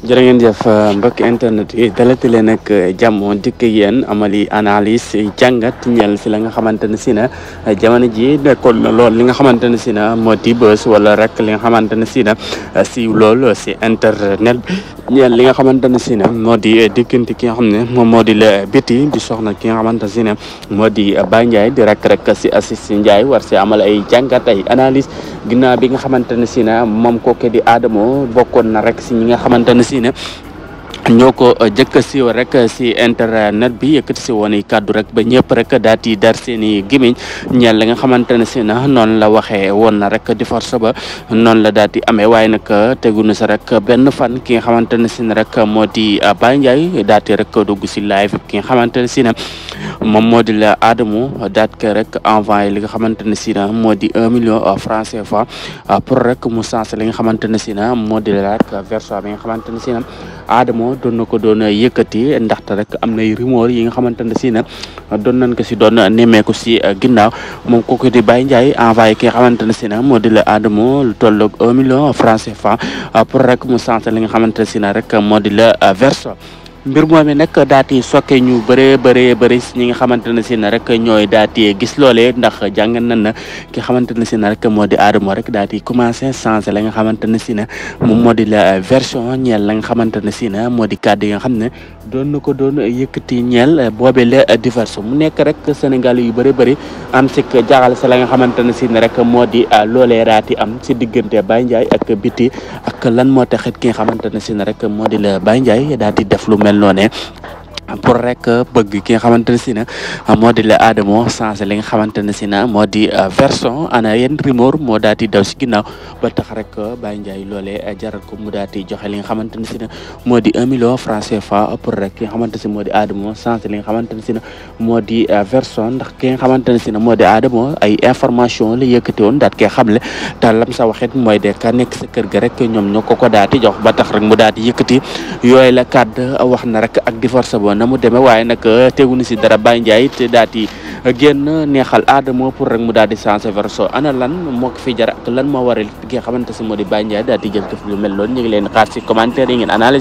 jërë ngeen jëf mbokk internet yi dalati leen ak jàmm dikk yéen amali analyse jàngat ñeel si la nga xamante ne si na jamono ji nekkoon na lool li nga xamante ne si na moo di bës wala rek li nga xamante ne si na siiw lool si internet ñeel li nga xamante ne si na moo di diggante ki nga xam ne moom moo di la biti di soxna ki nga xamante ne si na moo di Baye Ndiaye di rek si Assis Ndiaye war si amal ay jàngat ay analyse ginnaaw bi nga xamante ne si na moom kooke di Adamo bokkoon na rek si ñi nga xamante ne si na ñoo ko jëkk siiw rek si internet bi yëkkati si woon i kàddu rek ba ñëpp rek daal di dar seen i gémmiñ ñeel la nga xamante ne si na noonu la waxee woon na rek di force ba noonu la daal di amee waaye nag tegu na sa rek benn fan ki nga xamante ne si na rek moo di Baye Ndiaye daal di rek dugg si live ki nga xamante ne si na moom moo di la Adamo daal di rek envoyé li nga xamante ne si na moo di 1 million francs CFA pour rek mu sens li nga xamante ne si na moo di la rek version bi nga xamante ne si na Adamo doon na ko doon yëkkati ndaxte rek am nay rumeur yi nga xamante ne si na doon nañ ko si doon nemmeeku si ginnaaw moom kooku di Baye Ndiaye envoyé ki nga xamante ne si na moo di la Adamo lu tolloog 1 million francs CFA pour rek mu sens li nga xamante ne si na rek moo di la version mbir moom nag daati sokke ñu bëri si ñi nga xamante ne si na rek ñooy daati gis loolee ndax jàng nañ na ki xamante ne si na rek moo di Adamo rek daati commencé changé la nga xamante ne si na moom moo di la version ñeel la nga xamante ne si na moo di kàddu yi nga xam ne doon na ko doon yëkkati ñeel boobee la diversion mu nekk rek Sénégal yu bëri am si jaaxal sa la nga xamante ne si na rek moo di loolee raati am si diggante Baye Ndiaye ak biti ak lan moo taxit ki nga xamante ne si na rek moo di la Baye Ndiaye daati def lu mel noonu pour rek bëgg ki nga xamante ne si na moo di la Adamo changé li nga xamante ne si na moo di version ana yenn rumeur moo daal di daw si ginnaaw ba tax rek Baye Ndiaye loolee jaral ko mu daal di joxe li nga xamante ne si na moo di 1 million francs CFA pour rek ki nga xamante si moo di Adamo changé li nga xamante ne si na moo di version ndax ki nga xamante ne si na moo di Adamo ay information la yëkkati woon daat koy xamle te lam sa waxit mooy de ka nekk sa kër ga rek ñoom ñoo ko daal di jox ba tax rek mu daal di yëkkati yooyu la kàddu wax na rek ak divorce bo na mu demee waaye nag teguñu si dara Baye Ndiaye te daal di génn neexal Adamo pour rek mu daal di changer version ana lan moo ko fi jar ak lan moo waral ki nga xamante si moo di Baye Ndiaye daal di jël def lu mel noonu ñu ngi leen xaar si commentaire yi ngeen analyse